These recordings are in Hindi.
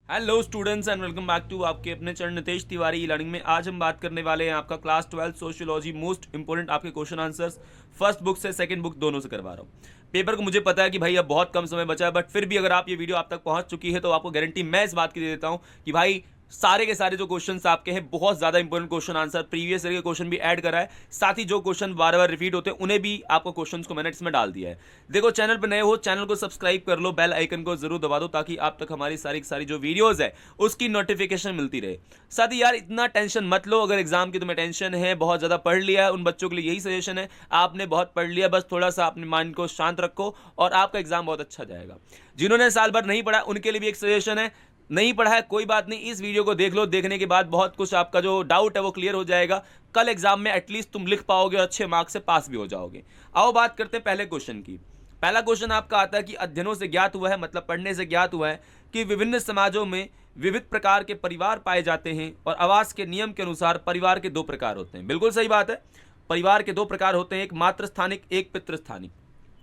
Hello students and welcome back to आपके अपने चरण नितेश तिवारी ई लर्निंग में। आज हम बात करने वाले हैं आपका क्लास 12 सोशियोलॉजी मोस्ट इंपोर्टेंट आपके क्वेश्चन आंसर्स फर्स्ट बुक से सेकंड बुक दोनों से करवा रहा हूँ। पेपर को मुझे पता है कि भाई अब बहुत कम समय बचा है, बट फिर भी अगर आप ये वीडियो आप तक पहुंच चुकी है तो आपको गारंटी मैं इस बात की दे देता हूं कि भाई सारे के सारे जो क्वेश्चंस आपके हैं बहुत ज्यादा important question answer previous year के क्वेश्चन भी ऐड करा है, साथ ही जो क्वेश्चन बार बार रिपीट होते हैं उन्हें भी आपको क्वेश्चंस को मैंने इसमें डाल दिया है। देखो, चैनल पर नए हो चैनल को सब्सक्राइब कर लो, बेल आइकन को जरूर दबा दो ताकि आप तक हमारी सारी जो वीडियोस है उसकी नोटिफिकेशन मिलती रहे। साथ ही यार इतना टेंशन मत लो, अगर एग्जाम की तुम्हें टेंशन है, बहुत ज्यादा पढ़ लिया है, उन बच्चों के लिए यही सजेशन है, आपने बहुत पढ़ लिया, बस थोड़ा सा अपने माइंड को शांत रखो और आपका एग्जाम बहुत अच्छा जाएगा। जिन्होंने साल भर नहीं पढ़ा उनके लिए भी एक सजेशन है, नहीं पढ़ा है कोई बात नहीं, इस वीडियो को देख लो, देखने के बाद बहुत कुछ आपका जो डाउट है वो क्लियर हो जाएगा। कल एग्जाम में एटलीस्ट तुम लिख पाओगे और अच्छे मार्क्स से पास भी हो जाओगे। आओ बात करते हैं पहले क्वेश्चन की। पहला क्वेश्चन आपका आता है कि अध्ययनों से ज्ञात हुआ है, मतलब पढ़ने से ज्ञात हुआ है कि विभिन्न समाजों में विविध प्रकार के परिवार पाए जाते हैं और आवास के नियम के अनुसार परिवार के दो प्रकार होते हैं। बिल्कुल सही बात है, परिवार के दो प्रकार होते हैं, एक मातृस्थानिक एक पितृस्थानिक।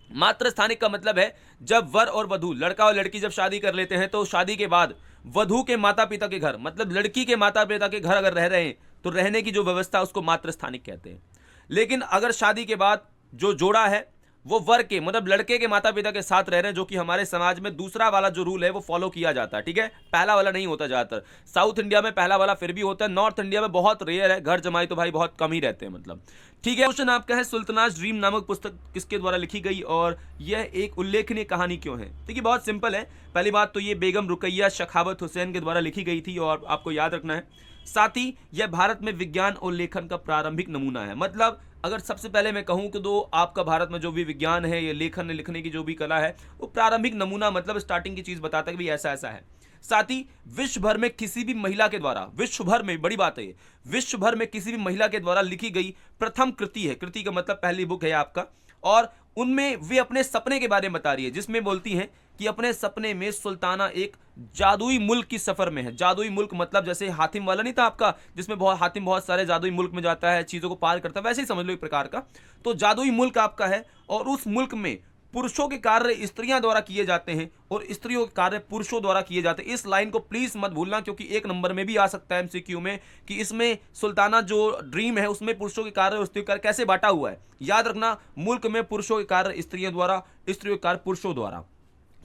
मातृस्थानिक का मतलब है जब वर और वधू, लड़का और लड़की जब शादी कर लेते हैं तो शादी के बाद वधू के माता पिता के घर, मतलब लड़की के माता पिता के घर अगर रह रहे हैं तो रहने की जो व्यवस्था उसको मातृस्थानिक कहते हैं। लेकिन अगर शादी के बाद जो जोड़ा है वो वर के, मतलब लड़के के माता पिता के साथ रह रहे हैं, जो कि हमारे समाज में दूसरा वाला जो रूल है वो फॉलो किया जाता है, ठीक है, पहला वाला नहीं होता ज्यादातर। साउथ इंडिया में पहला वाला फिर भी होता है, नॉर्थ इंडिया में बहुत रेयर है, घर जमाई तो भाई बहुत कम ही रहते हैं, मतलब ठीक है। क्वेश्चन आपका है सुल्तानाज ड्रीम नामक पुस्तक किसके द्वारा लिखी गई और यह एक उल्लेखनीय कहानी क्यों है। देखिए बहुत सिंपल है, पहली बात तो ये बेगम रुकैया शखावत हुसैन के द्वारा लिखी गई थी और आपको याद रखना है, साथ ही यह भारत में विज्ञान और लेखन का प्रारंभिक नमूना है। मतलब अगर सबसे पहले मैं कहूं कि तो आपका भारत में जो भी विज्ञान है, ये लेखन लिखने की जो भी कला है वो प्रारंभिक नमूना, मतलब स्टार्टिंग की चीज बताता है कि भाई ऐसा ऐसा है। साथ ही विश्व भर में किसी भी महिला के द्वारा, विश्व भर में, बड़ी बात है ये, विश्व भर में किसी भी महिला के द्वारा लिखी गई प्रथम कृति है, कृति का मतलब पहली बुक है आपका, और उनमें वे अपने सपने के बारे में बता रही है, जिसमें बोलती हैं कि अपने सपने में सुल्ताना एक जादुई मुल्क की सफर में है। जादुई मुल्क मतलब जैसे हातिम वाला नहीं था आपका, जिसमें बहुत हातिम बहुत सारे जादुई मुल्क में जाता है, चीजों को पार करता है, वैसे ही समझ लो एक प्रकार का। तो जादुई मुल्क आपका है और उस मुल्क में पुरुषों के कार्य स्त्रियां द्वारा किए जाते हैं और स्त्रियों के कार्य पुरुषों द्वारा किए जाते हैं। इस लाइन को प्लीज मत भूलना, क्योंकि एक नंबर में भी आ सकता है एमसीक्यू में कि इसमें सुल्ताना जो ड्रीम है उसमें पुरुषों के कार्य और स्त्रियों के कार्य कैसे बांटा हुआ है। याद रखना, मुल्क में पुरुषों के कार्य स्त्रियों द्वारा, स्त्रियों के कार्य पुरुषों द्वारा।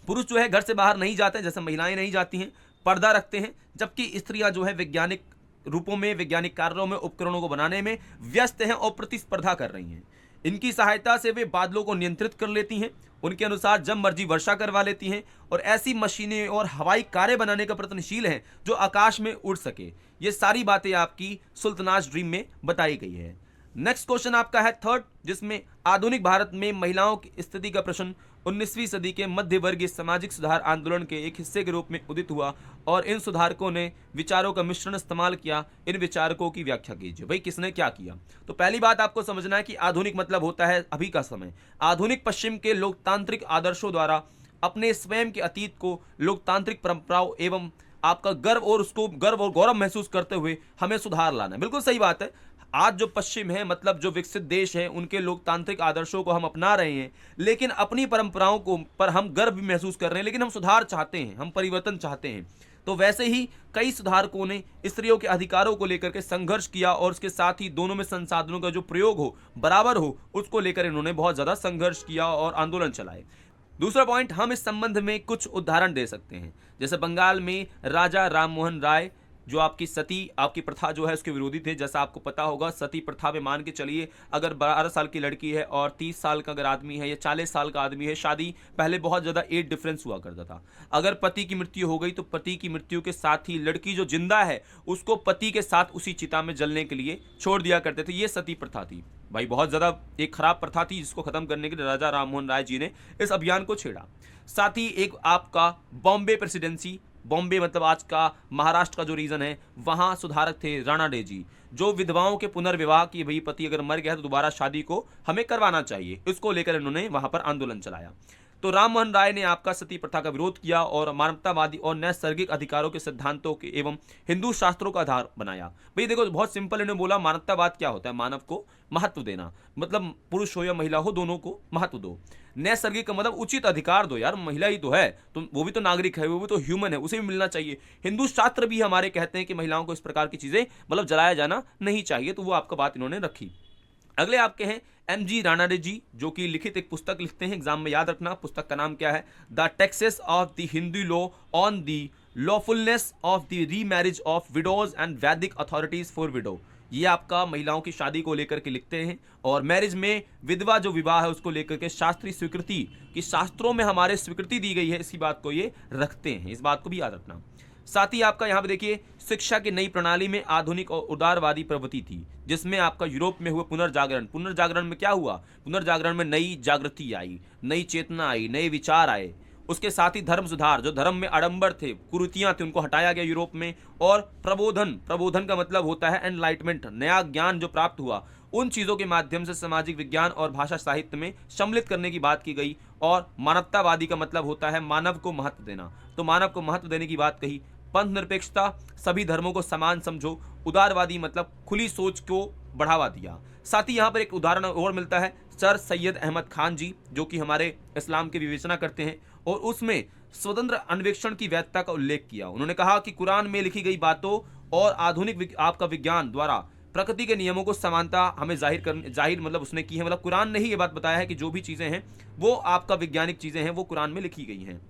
पुरुष जो है घर से बाहर नहीं जाते हैं, जैसे महिलाएं नहीं जाती हैं, पर्दा रखते हैं, जबकि स्त्रियां जो है वैज्ञानिक रूपों में, वैज्ञानिक कार्यों में, उपकरणों को बनाने में व्यस्त हैं और प्रतिस्पर्धा कर रही हैं। इनकी सहायता से वे बादलों को नियंत्रित कर लेती हैं, उनके अनुसार जब मर्जी वर्षा करवा लेती हैं और ऐसी मशीनें और हवाई कारें बनाने का प्रयत्नशील हैं जो आकाश में उड़ सके। ये सारी बातें आपकी सुल्तानाज ड्रीम में बताई गई है। नेक्स्ट क्वेश्चन आपका है थर्ड, जिसमें आधुनिक भारत में महिलाओं की स्थिति का प्रश्न 19वीं सदी के मध्य वर्गीय सामाजिक सुधार आंदोलन के एक हिस्से के रूप में उदित हुआ और इन सुधारकों ने विचारों का मिश्रण इस्तेमाल किया। इन विचारकों की व्याख्या कीजिए। भाई किसने क्या किया? तो पहली बात आपको समझना है कि आधुनिक मतलब होता है अभी का समय। आधुनिक पश्चिम के लोकतांत्रिक आदर्शों द्वारा अपने स्वयं के अतीत को लोकतांत्रिक परंपराओं एवं आपका गर्व और उसको गर्व और गौरव महसूस करते हुए हमें सुधार लाना है। बिल्कुल सही बात है। आज जो पश्चिम है, मतलब जो विकसित देश है, उनके लोकतांत्रिक आदर्शों को हम अपना रहे हैं, लेकिन अपनी परंपराओं को पर हम गर्व भी महसूस कर रहे हैं, लेकिन हम सुधार चाहते हैं, हम परिवर्तन चाहते हैं। तो वैसे ही कई सुधारकों ने स्त्रियों के अधिकारों को लेकर के संघर्ष किया और उसके साथ ही दोनों में संसाधनों का जो प्रयोग हो, बराबर हो, उसको लेकर इन्होंने बहुत ज्यादा संघर्ष किया और आंदोलन चलाए। दूसरा पॉइंट, हम इस संबंध में कुछ उदाहरण दे सकते हैं, जैसे बंगाल में राजा राम मोहन राय जो आपकी सती आपकी प्रथा जो है उसके विरोधी थे। जैसा आपको पता होगा, सती प्रथा में मान के चलिए अगर 12 साल की लड़की है और 30 साल का अगर आदमी है या 40 साल का आदमी है, शादी पहले बहुत ज़्यादा एज डिफरेंस हुआ करता था। अगर पति की मृत्यु हो गई तो पति की मृत्यु के साथ ही लड़की जो जिंदा है उसको पति के साथ उसी चिता में जलने के लिए छोड़ दिया करते थे। ये सती प्रथा थी भाई, बहुत ज़्यादा एक खराब प्रथा थी, जिसको खत्म करने के लिए राजा राम मोहन राय जी ने इस अभियान को छेड़ा। साथ ही एक आपका बॉम्बे प्रेसिडेंसी, बॉम्बे मतलब आज का महाराष्ट्र का जो रीजन है, वहां सुधारक थे राणा डे जी, जो विधवाओं के पुनर्विवाह की, भाई पति अगर मर गया तो दोबारा शादी को हमें करवाना चाहिए, इसको लेकर इन्होंने वहां पर आंदोलन चलाया। तो राम मोहन राय ने आपका सती प्रथा का विरोध किया और मानवतावादी और नैसर्गिक अधिकारों के सिद्धांतों के एवं हिंदू शास्त्रों का आधार बनाया। भाई देखो बहुत सिंपल, इन्होंने बोला मानवतावाद क्या होता है, मानव को महत्व देना, मतलब पुरुष हो या महिला हो दोनों को महत्व दो। नैसर्गिक का मतलब उचित अधिकार दो, यार महिला ही तो है, तो वो भी तो नागरिक है, वो भी तो ह्यूमन है, उसे भी मिलना चाहिए। हिंदू शास्त्र भी हमारे कहते हैं कि महिलाओं को इस प्रकार की चीजें मतलब जलाया जाना नहीं चाहिए, तो वो आपका बात इन्होंने रखी। अगले आपके हैं एम.जी. रानाडे जी, जो कि लिखित एक पुस्तक लिखते हैं, एग्जाम में याद रखना पुस्तक का नाम क्या है, the texts of the Hindu law on the lawfulness of the remarriage of widows and Vedic authorities for widow. ये आपका महिलाओं की शादी को लेकर के लिखते हैं और मैरिज में विधवा जो विवाह है उसको लेकर के शास्त्रीय स्वीकृति कि शास्त्रों में हमारे स्वीकृति दी गई है, इसी बात को ये रखते हैं, इस बात को भी याद रखना। साथ ही आपका यहाँ पे देखिए शिक्षा की नई प्रणाली में आधुनिक और उदारवादी प्रवृत्ति थी, जिसमें आपका यूरोप में हुआ पुनर्जागरण। पुनर्जागरण में क्या हुआ, पुनर्जागरण में नई जागृति आई, नई चेतना आई, नए विचार आए। उसके साथ ही धर्म सुधार, जो धर्म में आडंबर थे, कुरीतियां थी, उनको हटाया गया यूरोप में। और प्रबोधन, प्रबोधन का मतलब होता है एनलाइटमेंट, नया ज्ञान जो प्राप्त हुआ, उन चीज़ों के माध्यम से सामाजिक विज्ञान और भाषा साहित्य में सम्मिलित करने की बात की गई। और मानवतावादी का मतलब होता है मानव को महत्व देना, तो मानव को महत्व देने की बात कही। पंथ निरपेक्षता, सभी धर्मों को समान समझो। उदारवादी मतलब खुली सोच को बढ़ावा दिया। साथ ही यहाँ पर एक उदाहरण और मिलता है सर सैयद अहमद खान जी, जो कि हमारे इस्लाम की विवेचना करते हैं और उसमें स्वतंत्र अन्वेषण की वैधता का उल्लेख किया। उन्होंने कहा कि कुरान में लिखी गई बातों और आधुनिक आपका विज्ञान द्वारा प्रकृति के नियमों को समानता हमें जाहिर मतलब उसने की है, मतलब कुरान ने ही ये बात बताया है कि जो भी चीज़ें हैं वो आपका वैज्ञानिक चीज़ें हैं वो कुरान में लिखी गई हैं।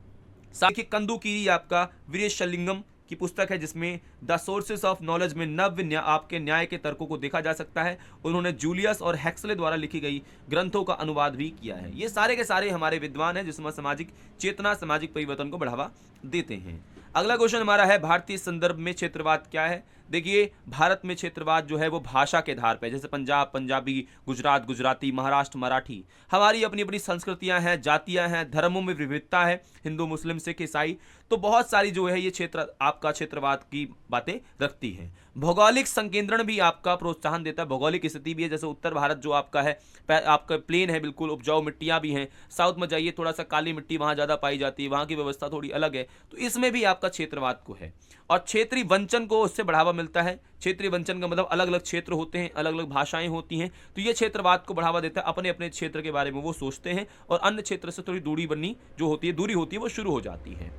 साथ ही कंदुकीरी आपका वीरेशलिंगम की पुस्तक है, जिसमें द सोर्सेस ऑफ नॉलेज में नव्य आपके न्याय के तर्कों को देखा जा सकता है। उन्होंने जूलियस और हेक्सले द्वारा लिखी गई ग्रंथों का अनुवाद भी किया है। ये सारे के सारे हमारे विद्वान हैं जिसमें सामाजिक चेतना, सामाजिक परिवर्तन को बढ़ावा देते हैं। अगला क्वेश्चन हमारा है भारतीय संदर्भ में क्षेत्रवाद क्या है। देखिए भारत में क्षेत्रवाद जो है वो भाषा के आधार पर, जैसे पंजाब पंजाबी, गुजरात गुजराती, महाराष्ट्र मराठी, हमारी अपनी अपनी संस्कृतियां हैं, जातियां हैं, धर्मों में विविधता है, हिंदू मुस्लिम सिख ईसाई, तो बहुत सारी जो है ये क्षेत्र आपका क्षेत्रवाद की बातें रखती है। भौगोलिक संकेंद्रण भी आपका प्रोत्साहन देता है, भौगोलिक स्थिति भी है, जैसे उत्तर भारत जो आपका है आपका प्लेन है, बिल्कुल उपजाऊ मिट्टियां भी हैं। साउथ में जाइए थोड़ा सा काली मिट्टी वहां ज़्यादा पाई जाती है, वहां की व्यवस्था थोड़ी अलग है, तो इसमें भी आपका क्षेत्रवाद को है। और क्षेत्रीय वंचन को उससे बढ़ावा मिलता है। क्षेत्रीय वंचन का मतलब अलग अलग क्षेत्र होते हैं, अलग अलग भाषाएं होती हैं, तो ये क्षेत्रवाद को बढ़ावा देता है। अपने अपने क्षेत्र के बारे में वो सोचते हैं और अन्य क्षेत्र से थोड़ी दूरी बननी जो होती है, दूरी होती है, वो शुरू हो जाती है।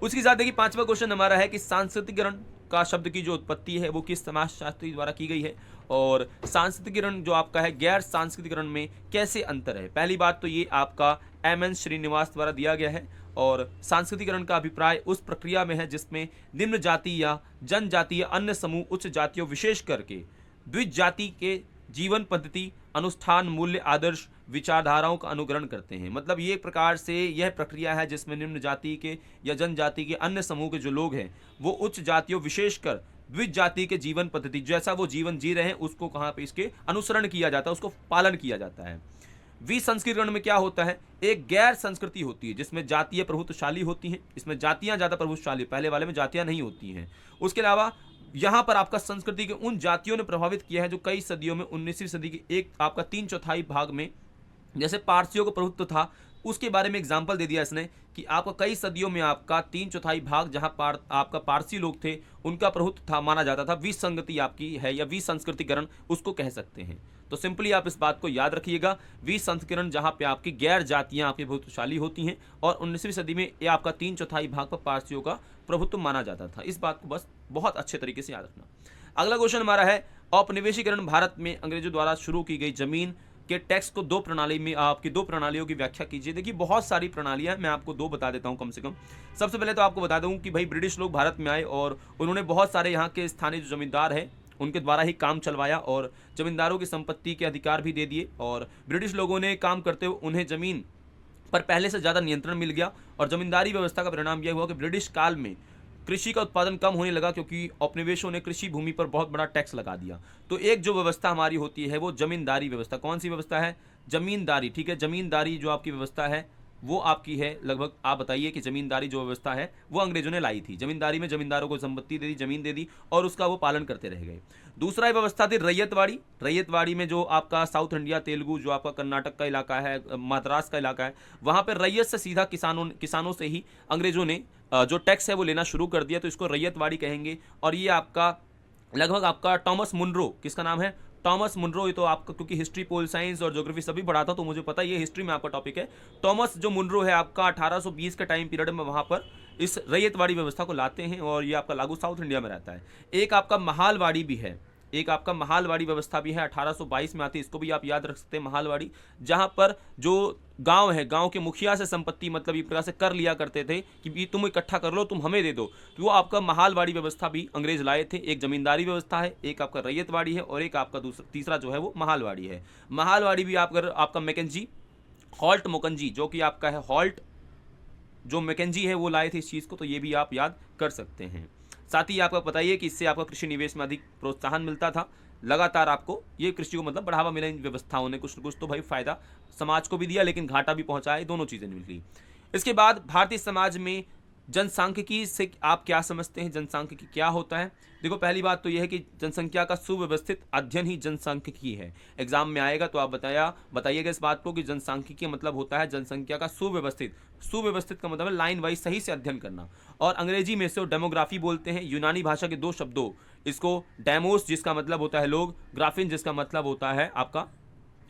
उसके साथ देखिए पांचवा क्वेश्चन हमारा है कि सांस्कृतिकरण का शब्द की जो उत्पत्ति है वो किस समाजशास्त्री द्वारा की गई है, और सांस्कृतिकरण जो आपका है गैर सांस्कृतिकरण में कैसे अंतर है। पहली बात तो ये आपका एम.एन. श्रीनिवास द्वारा दिया गया है, और सांस्कृतिकरण का अभिप्राय उस प्रक्रिया में है जिसमें निम्न जाति या जनजाति या अन्य समूह उच्च जातियों विशेष करके द्विज जाति के जीवन पद्धति, अनुष्ठान, मूल्य, आदर्श, विचारधाराओं का अनुकरण करते हैं। मतलब ये प्रकार से यह प्रक्रिया है जिसमें निम्न जाति के या जनजाति के अन्य समूह के जो लोग हैं वो उच्च जातियों विशेषकर द्विज जाति के जीवन पद्धति, जैसा वो जीवन जी रहे हैं उसको कहाँ पे इसके अनुसरण किया जाता है, उसको पालन किया जाता है। विसंस्कृतिकरण में क्या होता है, एक गैर संस्कृति होती है जिसमें जातीय प्रभुत्वशाली होती हैं, इसमें जातियां ज़्यादा प्रभुत्वशाली, पहले वाले में जातियां नहीं होती हैं। उसके अलावा यहाँ पर आपका संस्कृति के उन जातियों ने प्रभावित किया है जो कई सदियों में 19वीं सदी के एक आपका 3/4 भाग में, जैसे पारसियों को प्रभुत्व था, उसके बारे में एग्जाम्पल दे दिया इसने कि आपका कई सदियों में आपका 3/4 भाग जहाँ आपका पारसी लोग थे उनका प्रभुत्व था, माना जाता था। विसंगति आपकी है या विसंस्कृतिकरण उसको कह सकते हैं। तो सिंपली आप इस बात को याद रखिएगा, विसंस्कृतिकरण जहाँ पे आपकी गैर जातियाँ आपकी प्रभुत्वशाली होती हैं, और 19वीं सदी में ये आपका 3/4 भाग पर पारसियों का प्रभुत्व माना जाता था। इस बात को बस बहुत अच्छे तरीके से याद रखना। अगला क्वेश्चन हमारा है औपनिवेशीकरण भारत में अंग्रेजों द्वारा शुरू की गई जमीन के टैक्स को दो प्रणालियों की व्याख्या कीजिए। देखिए बहुत सारी प्रणालियां, मैं आपको दो बता देता हूं कम से कम। सबसे पहले तो आपको बता दूं कि भाई ब्रिटिश लोग भारत में आए और उन्होंने बहुत सारे यहाँ के स्थानीय जो जमींदार हैं उनके द्वारा ही काम चलवाया और जमींदारों की संपत्ति के अधिकार भी दे दिए, और ब्रिटिश लोगों ने काम करते हुए उन्हें जमीन पर पहले से ज़्यादा नियंत्रण मिल गया। और जमींदारी व्यवस्था का परिणाम यह हुआ कि ब्रिटिश काल में कृषि का उत्पादन कम होने लगा, क्योंकि औपनिवेशों ने कृषि भूमि पर बहुत बड़ा टैक्स लगा दिया। तो एक जो व्यवस्था हमारी होती है वो जमींदारी व्यवस्था। कौन सी व्यवस्था है? जमींदारी। ठीक है, जमींदारी जो आपकी व्यवस्था है वो आपकी है लगभग, आप बताइए कि जमींदारी जो व्यवस्था है वो अंग्रेजों ने लाई थी। जमींदारी में जमींदारों को संपत्ति दे दी, जमीन दे दी और उसका वो पालन करते रह गए। दूसरा व्यवस्था थी रैयतवाड़ी। रैयतवाड़ी में जो आपका साउथ इंडिया, तेलुगु, जो आपका कर्नाटक का इलाका है, मद्रास का इलाका है, वहाँ पर रैयत से सीधा किसानों से ही अंग्रेजों ने जो टैक्स है वो लेना शुरू कर दिया, तो इसको रैयतवाड़ी कहेंगे। और ये आपका लगभग आपका टॉमस मुनरो, किसका नाम है, टॉमस मुनरो। ये तो आपका, क्योंकि हिस्ट्री, पोल साइंस और ज्योग्राफी सभी पढ़ा था तो मुझे पता है, ये हिस्ट्री में आपका टॉपिक है। टॉमस जो मुनरो है आपका 1820 के टाइम पीरियड में वहाँ पर इस रैयतवाड़ी व्यवस्था को लाते हैं और ये आपका लागू साउथ इंडिया में रहता है। एक आपका महालवाड़ी भी है, एक आपका महालवाड़ी व्यवस्था भी है, 1822 में आती है, इसको भी आप याद रख सकते हैं महालवाड़ी, जहां पर जो गांव है, गांव के मुखिया से संपत्ति मतलब एक प्रकार से कर लिया करते थे कि तुम इकट्ठा कर लो, तुम हमें दे दो, तो वो आपका महालवाड़ी व्यवस्था भी अंग्रेज लाए थे। एक जमींदारी व्यवस्था है, एक आपका रैयतवाड़ी है और एक आपका तीसरा जो है वो महालवाड़ी है। महालवाड़ी भी आपका मैकेंजी, हॉल्ट मोकंजी, जो कि आपका है हॉल्ट, जो मैकेंजी है वो लाए थे इस चीज़ को, तो ये भी आप याद कर सकते हैं। साथ ही आपको बताइए कि इससे आपका कृषि निवेश में अधिक प्रोत्साहन मिलता था, लगातार आपको ये कृषि को मतलब बढ़ावा मिला इन व्यवस्थाओं ने, कुछ न कुछ तो भाई फायदा समाज को भी दिया लेकिन घाटा भी पहुंचाया, दोनों चीज़ें मिली। इसके बाद भारतीय समाज में जनसांख्यिकी से आप क्या समझते हैं, जनसांख्यिकी क्या होता है? देखो, पहली बात तो यह है कि जनसंख्या का सुव्यवस्थित अध्ययन ही जनसांख्यिकी है। एग्जाम में आएगा तो आप बताइएगा इस बात को कि जनसांख्यिकी मतलब होता है जनसंख्या का सुव्यवस्थित। सुव्यवस्थित का मतलब है लाइन वाइज सही से अध्ययन करना। और अंग्रेजी में से डेमोग्राफी बोलते हैं। यूनानी भाषा के दो शब्दों, इसको डेमोस जिसका मतलब होता है लोग, ग्राफिन जिसका मतलब होता है आपका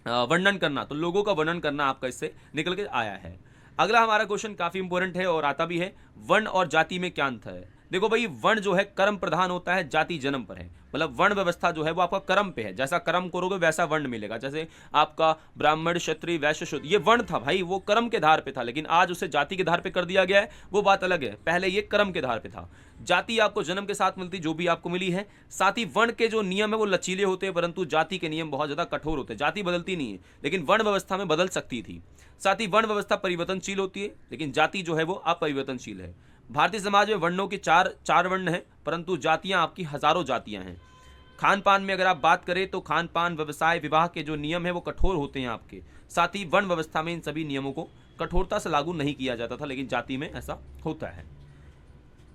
वर्णन करना, तो लोगों का वर्णन करना आपका इससे निकल के आया है। अगला हमारा क्वेश्चन काफी इंपॉर्टेंट है और आता भी है, वर्ण और जाति में क्या अंतर है? देखो भाई, वर्ण जो है कर्म प्रधान होता है, जाति जन्म पर है। मतलब वर्ण व्यवस्था जो है वो आपका कर्म पे है, जैसा कर्म करोगे वैसा वर्ण मिलेगा। जैसे आपका ब्राह्मण, क्षत्रिय, वैश्य, शूद्र, ये वर्ण था भाई, वो कर्म के आधार पे था, लेकिन आज उसे जाति के आधार पे कर दिया गया है, वो बात अलग है। पहले ये कर्म के आधार पे था। जाति आपको जन्म के साथ मिलती, जो भी आपको मिली है। साथ ही वर्ण के जो नियम है वो लचीले होते हैं, परंतु जाति के नियम बहुत ज्यादा कठोर होते हैं। जाति बदलती नहीं है लेकिन वर्ण व्यवस्था में बदल सकती थी। साथ ही वर्ण व्यवस्था परिवर्तनशील होती है लेकिन जाति जो है वो अपरिवर्तनशील है। भारतीय समाज में वर्णों के चार वर्ण हैं, परंतु जातियां आपकी हजारों जातियां हैं। खान पान में अगर आप बात करें तो खान पान, व्यवसाय, विवाह के जो नियम है वो कठोर होते हैं आपके। साथ ही वर्ण व्यवस्था में इन सभी नियमों को कठोरता से लागू नहीं किया जाता था, लेकिन जाति में ऐसा होता है।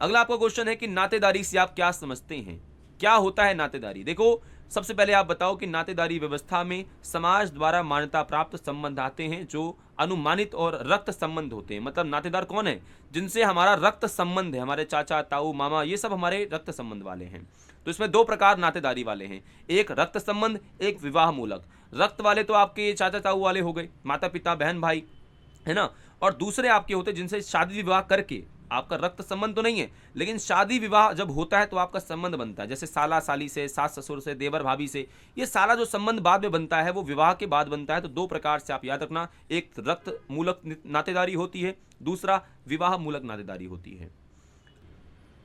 अगला आपका क्वेश्चन है कि नातेदारी से आप क्या समझते हैं, क्या होता है नातेदारी? देखो, सबसे पहले आप बताओ कि नातेदारी व्यवस्था में समाज द्वारा मान्यता प्राप्त संबंध आते हैं जो अनुमानित और रक्त संबंध होते हैं। मतलब नातेदार कौन है? जिनसे हमारा रक्त संबंध है, हमारे चाचा, ताऊ, मामा, ये सब हमारे रक्त संबंध वाले हैं। तो इसमें दो प्रकार नातेदारी वाले हैं, एक रक्त संबंध, एक विवाह मूलक। रक्त वाले तो आपके चाचा ताऊ वाले हो गए, माता पिता, बहन भाई, है ना। और दूसरे आपके होते हैं जिनसे शादी विवाह करके, आपका रक्त संबंध तो नहीं है लेकिन शादी विवाह जब होता है तो आपका संबंध बनता है। जैसे साला साली से, सास ससुर से, देवर भाभी से, ये सारा जो संबंध बाद में बनता है वो विवाह के बाद बनता है। तो दो प्रकार से आप याद रखना, एक रक्त मूलक नातेदारी होती है, दूसरा विवाह मूलक नातेदारी होती है।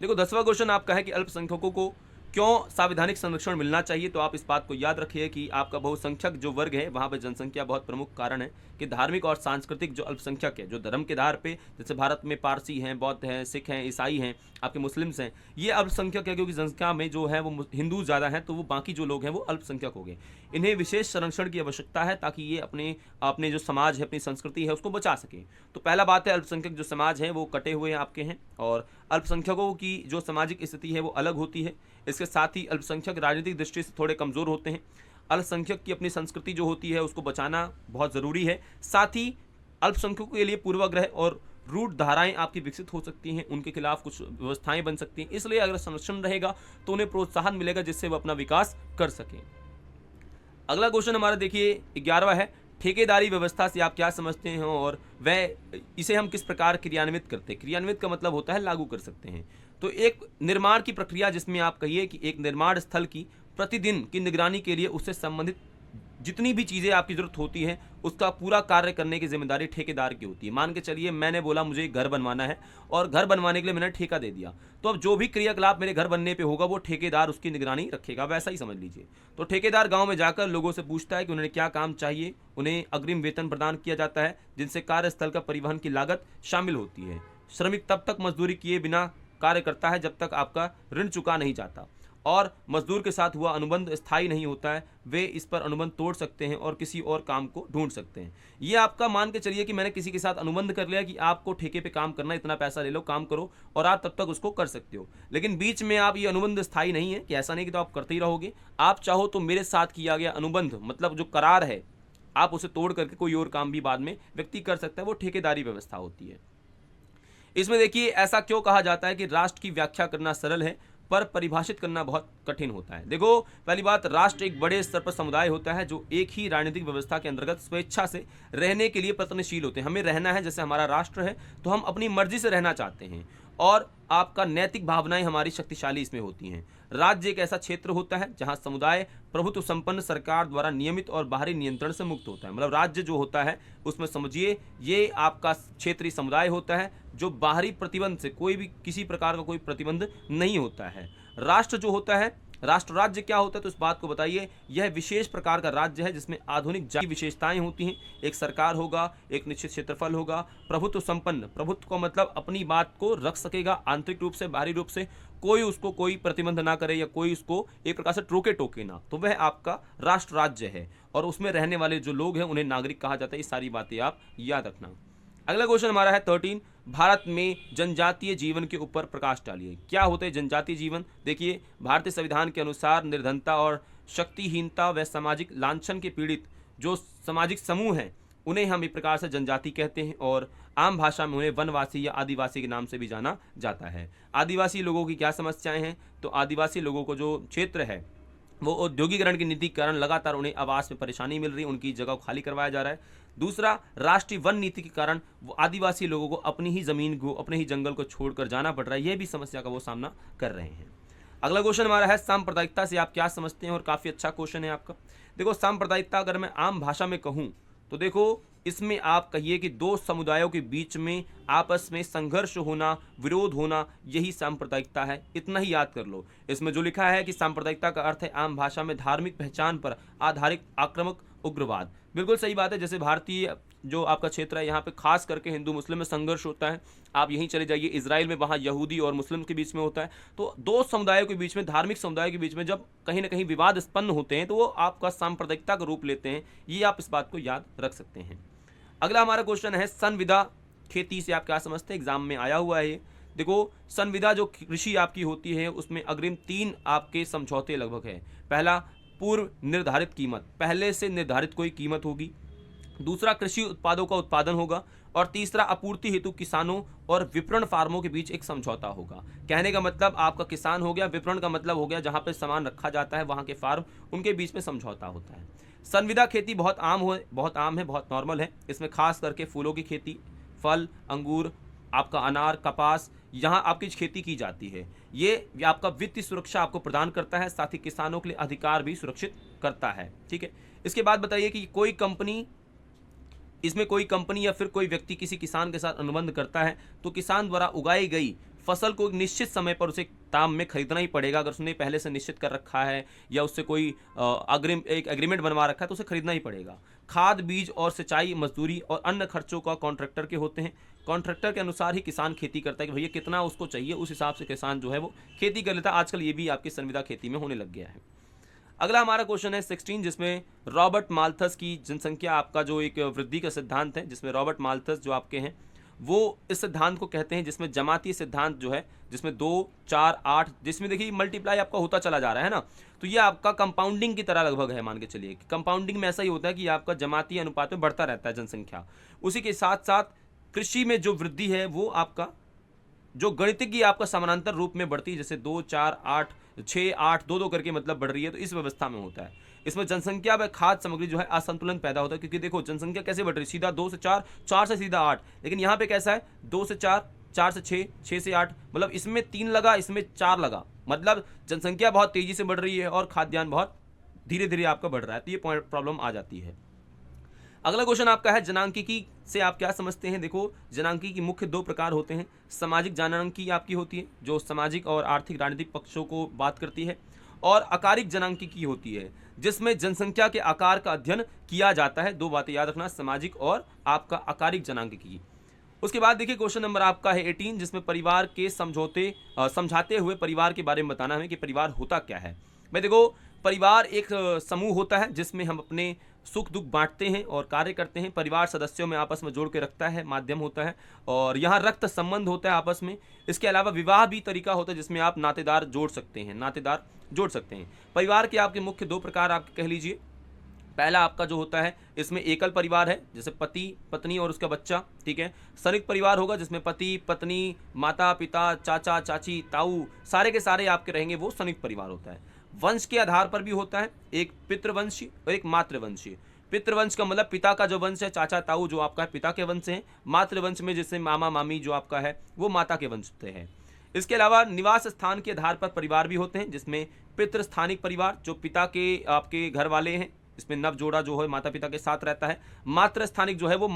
देखो, 10वां क्वेश्चन आपका है कि अल्पसंख्यकों को क्यों संवैधानिक संरक्षण मिलना चाहिए? तो आप इस बात को याद रखिए कि आपका बहुसंख्यक जो वर्ग है वहाँ पर जनसंख्या बहुत प्रमुख कारण है कि धार्मिक और सांस्कृतिक जो अल्पसंख्यक है, जो धर्म के आधार पे, जैसे भारत में पारसी हैं, बौद्ध हैं, सिख हैं, ईसाई हैं, आपके मुस्लिम्स हैं, ये अल्पसंख्यक है क्योंकि जनसंख्या में जो है वो हिंदू ज़्यादा हैं, तो वो बाकी जो लोग हैं वो अल्पसंख्यक हो गए। इन्हें विशेष संरक्षण की आवश्यकता है ताकि ये अपने जो समाज है, अपनी संस्कृति है, उसको बचा सके। तो पहला बात है, अल्पसंख्यक जो समाज है वो कटे हुए आपके हैं और अल्पसंख्यकों की जो सामाजिक स्थिति है वो अलग होती है। इसके साथ ही अल्पसंख्यक राजनीतिक दृष्टि से थोड़े कमज़ोर होते हैं। अल्पसंख्यक की अपनी संस्कृति जो होती है उसको बचाना बहुत ज़रूरी है। साथ ही अल्पसंख्यकों के लिए पूर्वाग्रह और रूढ़ धाराएं आपकी विकसित हो सकती हैं, उनके खिलाफ कुछ व्यवस्थाएं बन सकती हैं। इसलिए अगर संरक्षण रहेगा तो उन्हें प्रोत्साहन मिलेगा जिससे वो अपना विकास कर सकें। अगला क्वेश्चन हमारा देखिए 11वां है, ठेकेदारी व्यवस्था से आप क्या समझते हैं और वह इसे हम किस प्रकार क्रियान्वित करते हैं? क्रियान्वित का मतलब होता है लागू कर सकते हैं। तो एक निर्माण की प्रक्रिया जिसमें आप कहिए कि एक निर्माण स्थल की प्रतिदिन की निगरानी के लिए उससे संबंधित जितनी भी चीज़ें आपकी ज़रूरत होती है उसका पूरा कार्य करने की जिम्मेदारी ठेकेदार की होती है। मान के चलिए मैंने बोला मुझे घर बनवाना है और घर बनवाने के लिए मैंने ठेका दे दिया, तो अब जो भी क्रियाकलाप मेरे घर बनने पे होगा वो ठेकेदार उसकी निगरानी रखेगा, वैसा ही समझ लीजिए। तो ठेकेदार गांव में जाकर लोगों से पूछता है कि उन्हें क्या काम चाहिए, उन्हें अग्रिम वेतन प्रदान किया जाता है जिनसे कार्यस्थल का परिवहन की लागत शामिल होती है। श्रमिक तब तक मजदूरी किए बिना कार्य करता है जब तक आपका ऋण चुका नहीं जाता और मजदूर के साथ हुआ अनुबंध स्थायी नहीं होता है, वे इस पर अनुबंध तोड़ सकते हैं और किसी और काम को ढूंढ सकते हैं। ये आपका मान के चलिए कि मैंने किसी के साथ अनुबंध कर लिया कि आपको ठेके पे काम करना, इतना पैसा ले लो, काम करो, और आप तब तक उसको कर सकते हो, लेकिन बीच में आप ये अनुबंध स्थायी नहीं है कि ऐसा नहीं कि तो आप करते ही रहोगे। आप चाहो तो मेरे साथ किया गया अनुबंध मतलब जो करार है, आप उसे तोड़ करके कोई और काम भी बाद में व्यक्ति कर सकता है, वो ठेकेदारी व्यवस्था होती है। इसमें देखिए ऐसा क्यों कहा जाता है कि राष्ट्र की व्याख्या करना सरल है पर परिभाषित करना बहुत कठिन होता है। देखो, पहली बात, राष्ट्र एक बड़े स्तर पर समुदाय होता है जो एक ही राजनीतिक व्यवस्था के अंतर्गत स्वेच्छा से रहने के लिए प्रयत्नशील होते हैं। हमें रहना है, जैसे हमारा राष्ट्र है तो हम अपनी मर्जी से रहना चाहते हैं, और आपका नैतिक भावनाएं हमारी शक्तिशाली इसमें होती हैं। राज्य एक ऐसा क्षेत्र होता है जहां समुदाय प्रभुत्व संपन्न सरकार द्वारा नियमित और बाहरी नियंत्रण से मुक्त होता है। मतलब राज्य जो होता है उसमें समझिए ये आपका क्षेत्रीय समुदाय होता है जो बाहरी प्रतिबंध से, कोई भी किसी प्रकार का कोई प्रतिबंध नहीं होता है। राष्ट्र जो होता है, राष्ट्र राज्य क्या होता है तो इस बात को बताइए। यह विशेष प्रकार का राज्य है जिसमें आधुनिक जाति विशेषताएं होती हैं। एक सरकार होगा, एक निश्चित क्षेत्रफल होगा, प्रभुत्व संपन्न, प्रभुत्व का मतलब अपनी बात को रख सकेगा आंतरिक रूप से, बाहरी रूप से, कोई उसको कोई प्रतिबंध ना करे या कोई उसको एक प्रकार से टोके टोके ना, तो वह आपका राष्ट्र राज्य है। और उसमें रहने वाले जो लोग हैं उन्हें नागरिक कहा जाता है। ये सारी बातें आप याद रखना। अगला क्वेश्चन हमारा है 13, भारत में जनजातीय जीवन के ऊपर प्रकाश डालिए। क्या होते हैं जनजातीय जीवन? देखिए, भारतीय संविधान के अनुसार निर्धनता और शक्तिहीनता व सामाजिक लांछन के पीड़ित जो सामाजिक समूह हैं उन्हें हम एक प्रकार से जनजाति कहते हैं, और आम भाषा में उन्हें वनवासी या आदिवासी के नाम से भी जाना जाता है। आदिवासी लोगों की क्या समस्याएं हैं? तो आदिवासी लोगों को जो क्षेत्र है वो औद्योगिकरण की नीति के कारण लगातार उन्हें आवास में परेशानी मिल रही है, उनकी जगह खाली करवाया जा रहा है। दूसरा, राष्ट्रीय वन नीति के कारण वो आदिवासी लोगों को अपनी ही जमीन को, अपने ही जंगल को छोड़कर जाना पड़ रहा है। यह भी समस्या का वो सामना कर रहे हैं। अगला क्वेश्चन हमारा है सांप्रदायिकता से आप क्या समझते हैं, और काफी अच्छा क्वेश्चन है आपका। देखो, सांप्रदायिकता अगर मैं आम भाषा में कहूं तो देखो, इसमें आप कहिए कि दो समुदायों के बीच में आपस में संघर्ष होना, विरोध होना, यही सांप्रदायिकता है। इतना ही याद कर लो। इसमें जो लिखा है कि सांप्रदायिकता का अर्थ है आम भाषा में धार्मिक पहचान पर आधारित आक्रामक उग्रवाद। बिल्कुल सही बात है। जैसे भारतीय जो आपका क्षेत्र है यहाँ पे खास करके हिंदू मुस्लिम में संघर्ष होता है। आप यहीं चले जाइए इजराइल में, वहाँ यहूदी और मुस्लिम के बीच में होता है। तो दो समुदायों के बीच में, धार्मिक समुदायों के बीच में जब कहीं ना कहीं विवाद उत्पन्न होते हैं तो वो आपका सांप्रदायिकता का रूप लेते हैं। ये आप इस बात को याद रख सकते हैं। अगला हमारा क्वेश्चन है संविदा खेती से आप क्या समझते हैं? एग्जाम में आया हुआ है ये। देखो, संविदा जो कृषि आपकी होती है उसमें अग्रिम 3 आपके समझौते लगभग है। पहला, पूर्व निर्धारित कीमत, पहले से निर्धारित कोई कीमत होगी। दूसरा, कृषि उत्पादों का उत्पादन होगा। और तीसरा, आपूर्ति हेतु किसानों और विपणन फार्मों के बीच एक समझौता होगा। कहने का मतलब आपका किसान हो गया, विपणन का मतलब हो गया जहां पे सामान रखा जाता है वहां के फार्म, उनके बीच में समझौता होता है। संविदा खेती बहुत आम है, बहुत नॉर्मल है। इसमें खास करके फूलों की खेती, फल, अंगूर, आपका अनार, कपास, यहाँ आपकी खेती की जाती है। ये आपका वित्तीय सुरक्षा आपको प्रदान करता है, साथ ही किसानों के लिए अधिकार भी सुरक्षित करता है। ठीक है। इसके बाद बताइए कि कोई कंपनी या फिर कोई व्यक्ति किसी किसान के साथ अनुबंध करता है तो किसान द्वारा उगाई गई फसल को एक निश्चित समय पर उसे दाम में खरीदना ही पड़ेगा। अगर उसने पहले से निश्चित कर रखा है या उससे कोई एक एग्रीमेंट बनवा रखा है तो उसे खरीदना ही पड़ेगा। खाद, बीज और सिंचाई, मजदूरी और अन्य खर्चों का कॉन्ट्रैक्टर के होते हैं। कॉन्ट्रैक्टर के अनुसार ही किसान खेती करता है कि भैया कितना उसको चाहिए, उस हिसाब से किसान जो है वो खेती कर लेता है। आजकल ये भी आपकी संविदा खेती में होने लग गया है। अगला हमारा क्वेश्चन है 16, जिसमें रॉबर्ट माल्थस की जनसंख्या आपका जो एक वृद्धि का सिद्धांत है, जिसमें रॉबर्ट माल्थस जो आपके हैं वो इस सिद्धांत को कहते हैं जिसमें जमाती सिद्धांत जो है, जिसमें 2, 4, 8, जिसमें देखिए मल्टीप्लाई आपका होता चला जा रहा है ना, तो ये आपका कंपाउंडिंग की तरह लगभग है। मान के चलिए कि कंपाउंडिंग में ऐसा ही होता है कि आपका जमाती अनुपात में बढ़ता रहता है जनसंख्या। उसी के साथ साथ कृषि में जो वृद्धि है वो आपका जो गणितिज्ञ आपका समानांतर रूप में बढ़ती है, जैसे 2, 4, 8, 6, 8, 2 करके मतलब बढ़ रही है, तो इस व्यवस्था में होता है। इसमें जनसंख्या व खाद्य सामग्री जो है असंतुलन पैदा होता है, क्योंकि देखो जनसंख्या कैसे बढ़ रही है, सीधा 2 से 4, 4 से सीधा 8, लेकिन यहाँ पे कैसा है 2 से 4, 4 से 6, 6 से 8, मतलब इसमें 3 लगा, इसमें 4 लगा, मतलब जनसंख्या बहुत तेजी से बढ़ रही है और खाद्यान्न बहुत धीरे धीरे आपका बढ़ रहा है, तो ये प्रॉब्लम आ जाती है। अगला क्वेश्चन आपका है जनांकिकी से आप क्या समझते हैं? देखो, जनांकिकी के मुख्य 2 प्रकार होते हैं। सामाजिक जनांकिकी आपकी होती है जो सामाजिक और आर्थिक राजनीतिक पक्षों को बात करती है, और आकारिक जनांकिकी होती है जिसमें जनसंख्या के आकार का अध्ययन किया जाता है। 2 बातें याद रखना, सामाजिक और आपका आकारिक जनांकिकी। उसके बाद देखिए क्वेश्चन नंबर आपका है 18, जिसमें परिवार के समझाते हुए परिवार के बारे में बताना है कि परिवार होता क्या है। भाई देखो, परिवार एक समूह होता है जिसमें हम अपने सुख दुख बांटते हैं और कार्य करते हैं। परिवार सदस्यों में आपस में जोड़ के रखता है, माध्यम होता है, और यहाँ रक्त संबंध होता है आपस में। इसके अलावा विवाह भी तरीका होता है जिसमें आप नातेदार जोड़ सकते हैं। परिवार के आपके मुख्य 2 प्रकार आप कह लीजिए। पहला आपका जो होता है, इसमें एकल परिवार है, जैसे पति पत्नी और उसका बच्चा, ठीक है। संयुक्त परिवार होगा जिसमें पति पत्नी, माता पिता, चाचा चाची, ताऊ, सारे के सारे आपके रहेंगे, वो संयुक्त परिवार होता है। वंश के आधार पर भी होता है, एक पितृवंशी और एक मातृवंशी। पितृवंश का मतलब पिता का जो वंश है, चाचा ताऊ जो आपका है पिता के वंश है। मातृवंश में जैसे मामा मामी जो आपका है वो माता के वंश से है। इसके अलावा निवास स्थान के आधार पर परिवार भी होते हैं, जिसमें पितृस्थानिक परिवार जो पिता के आपके घर वाले हैं, इसमें नव जोड़ा जो है माता पिता के साथ रहता है। मातृ स्थानिक जो है वो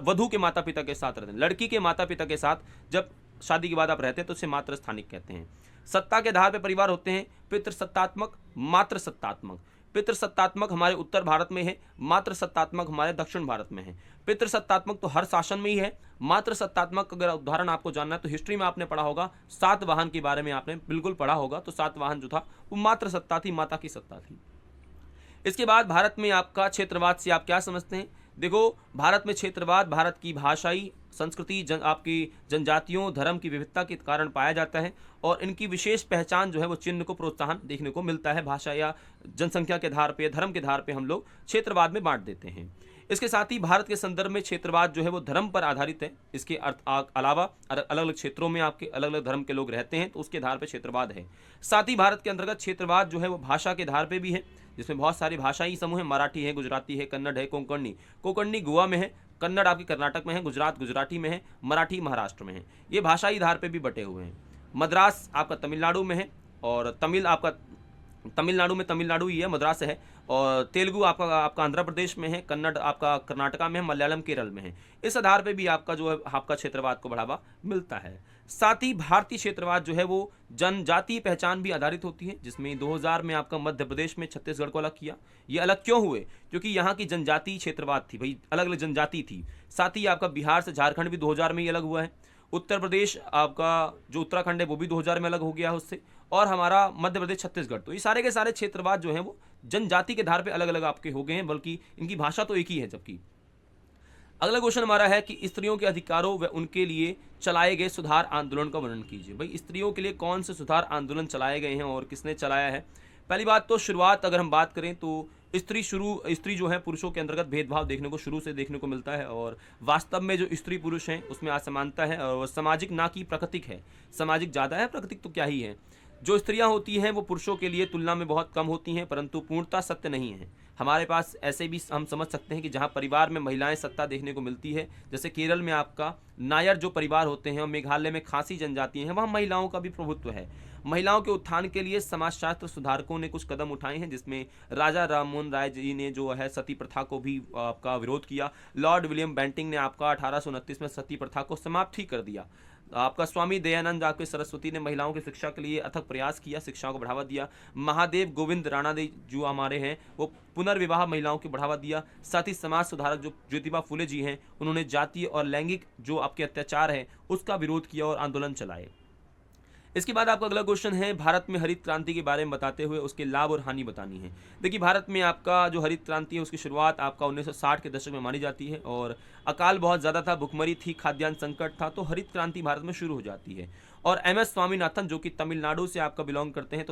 वधू के माता पिता के साथ रहते हैं, लड़की के माता पिता के साथ जब शादी के बाद आप रहते हैं तो उसे मातृ स्थानिक कहते हैं। सत्ता के आधार पर परिवार होते हैं, पितृसत्तात्मक, मातृसत्तात्मक। पितृसत्तात्मक हमारे उत्तर भारत में है, मातृसत्तात्मक हमारे दक्षिण भारत में है। पितृसत्तात्मक तो हर शासन में ही है। मातृसत्तात्मक अगर उदाहरण आपको जानना है तो हिस्ट्री में आपने पढ़ा होगा, सातवाहन के बारे में आपने बिल्कुल पढ़ा होगा। तो सातवाहन जो था वो मातृसत्ता थी, माता की सत्ता थी। इसके बाद भारत में आपका क्षेत्रवाद से आप क्या समझते हैं? देखो, भारत में क्षेत्रवाद भारत की भाषाई संस्कृति, आपकी जनजातियों, धर्म की विविधता के कारण पाया जाता है, और इनकी विशेष पहचान जो है वो चिन्ह को प्रोत्साहन देखने को मिलता है। भाषा या जनसंख्या के आधार पे, धर्म के आधार पे हम लोग क्षेत्रवाद में बांट देते हैं। इसके साथ ही भारत के संदर्भ में क्षेत्रवाद जो है वो धर्म पर आधारित है। इसके अलावा अलग अलग क्षेत्रों में आपके अलग अलग धर्म के लोग रहते हैं तो उसके आधार पर क्षेत्रवाद है। साथ ही भारत के अंतर्गत क्षेत्रवाद जो है वो भाषा के आधार पर भी है, जिसमें बहुत सारी भाषाई समूह है। मराठी है, गुजराती है, कन्नड़ है, कोंकणी गोवा में है, कन्नड़ आपकी कर्नाटक में है, गुजराती में है, मराठी महाराष्ट्र में है। ये भाषाई आधार पे भी बटे हुए हैं। मद्रास आपका तमिलनाडु में है, और तमिलनाडु में तमिलनाडु ही है, मद्रास है। और तेलुगु आपका आंध्र प्रदेश में है, कन्नड़ आपका कर्नाटका में है, मलयालम केरल में है। इस आधार पे भी आपका जो है आपका क्षेत्रवाद को बढ़ावा मिलता है। साथ ही भारतीय क्षेत्रवाद जो है वो जनजातीय पहचान भी आधारित होती है, जिसमें 2000 में आपका मध्य प्रदेश में छत्तीसगढ़ को अलग किया। ये अलग क्यों हुए? क्योंकि यहाँ की जनजातीय क्षेत्रवाद थी, भाई अलग अलग जनजाति थी। साथ ही आपका बिहार से झारखंड भी 2000 में ही अलग हुआ है। उत्तर प्रदेश आपका जो उत्तराखंड है वो भी 2000 में अलग हो गया है उससे, और हमारा मध्य प्रदेश छत्तीसगढ़। तो ये सारे के सारे क्षेत्रवाद जो हैं वो जनजाति के आधार पे अलग अलग आपके हो गए हैं, बल्कि इनकी भाषा तो एक ही है। जबकि अगला क्वेश्चन हमारा है कि स्त्रियों के अधिकारों व उनके लिए चलाए गए सुधार आंदोलन का वर्णन कीजिए। भाई स्त्रियों के लिए कौन से सुधार आंदोलन चलाए गए हैं और किसने चलाया है? पहली बात तो शुरुआत अगर हम बात करें तो स्त्री जो है पुरुषों के अंतर्गत भेदभाव देखने को शुरू से देखने को मिलता है, और वास्तव में जो स्त्री पुरुष हैं उसमें असमानता है, और सामाजिक ना कि प्राकृतिक है। सामाजिक ज़्यादा है, प्राकृतिक तो क्या ही है। जो स्त्रियां होती हैं वो पुरुषों के लिए तुलना में बहुत कम होती हैं, परंतु पूर्णता सत्य नहीं है। हमारे पास ऐसे भी हम समझ सकते हैं कि जहां परिवार में महिलाएं सत्ता देखने को मिलती है, जैसे केरल में आपका नायर जो परिवार होते हैं, और मेघालय में खासी जनजाति हैं, वहाँ महिलाओं का भी प्रभुत्व है। महिलाओं के उत्थान के लिए समाजशास्त्र सुधारकों ने कुछ कदम उठाए हैं, जिसमें राजा राममोहन राय जी ने जो है सती प्रथा को भी आपका विरोध किया। लॉर्ड विलियम बेंटिंग ने आपका 1829 में सती प्रथा को समाप्त ही कर दिया। आपका स्वामी दयानंद आपके सरस्वती ने महिलाओं की शिक्षा के लिए अथक प्रयास किया, शिक्षा को बढ़ावा दिया। महादेव गोविंद राणादेव जो हमारे हैं वो पुनर्विवाह महिलाओं को बढ़ावा दिया। साथ ही समाज सुधारक जो ज्योतिबा फुले जी हैं उन्होंने जातीय और लैंगिक जो आपके अत्याचार है उसका विरोध किया और आंदोलन चलाए। इसके बाद आपका अगला क्वेश्चन है भारत में हरित क्रांति के बारे में बताते हुए उसके लाभ और हानि बतानी है। देखिए भारत में आपका जो हरित क्रांति है उसकी शुरुआत आपका 1960 के दशक में मानी जाती है, और अकाल बहुत ज़्यादा था, भुखमरी थी, खाद्यान्न संकट था, तो हरित क्रांति भारत में शुरू हो जाती है। और MS स्वामीनाथन जो कि तमिलनाडु से आपका बिलोंग करते हैं,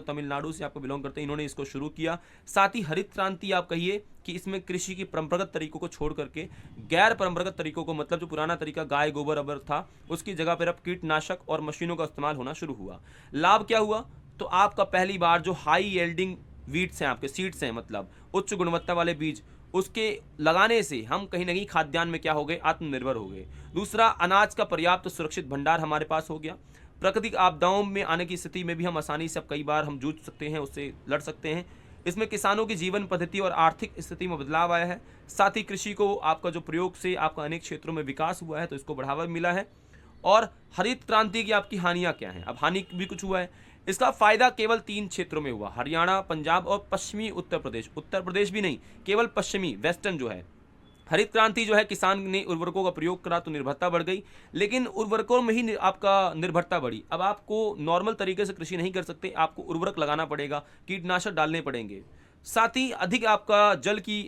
इन्होंने इसको शुरू किया। साथ ही हरित क्रांति आप कहिए कि इसमें कृषि की परंपरागत तरीकों को छोड़ करके गैर परंपरागत तरीकों को, मतलब जो पुराना तरीका गाय गोबर अबर था उसकी जगह पर अब कीटनाशक और मशीनों का इस्तेमाल होना शुरू हुआ। लाभ क्या हुआ? तो आपका पहली बार जो हाई येल्डिंग वीड्स हैं, आपके सीड्स हैं, मतलब उच्च गुणवत्ता वाले बीज, उसके लगाने से हम कहीं ना कहीं खाद्यान्न में क्या हो गए, आत्मनिर्भर हो गए। दूसरा, अनाज का पर्याप्त सुरक्षित भंडार हमारे पास हो गया। प्राकृतिक आपदाओं में आने की स्थिति में भी हम आसानी से अब कई बार हम जूझ सकते हैं, उससे लड़ सकते हैं। इसमें किसानों की जीवन पद्धति और आर्थिक स्थिति में बदलाव आया है। साथ ही कृषि को आपका जो प्रयोग से आपका अनेक क्षेत्रों में विकास हुआ है तो इसको बढ़ावा मिला है। और हरित क्रांति की आपकी हानियां क्या हैं? अब हानि भी कुछ हुआ है। इसका फायदा केवल 3 क्षेत्रों में हुआ, हरियाणा, पंजाब और पश्चिमी उत्तर प्रदेश। उत्तर प्रदेश भी नहीं, केवल पश्चिमी वेस्टर्न जो है हरित क्रांति जो है, किसान ने उर्वरकों का प्रयोग करा तो निर्भरता बढ़ गई, लेकिन उर्वरकों में ही आपका निर्भरता बढ़ी। अब आपको नॉर्मल तरीके से कृषि नहीं कर सकते, आपको उर्वरक लगाना पड़ेगा, कीटनाशक डालने पड़ेंगे। साथ ही अधिक आपका जल की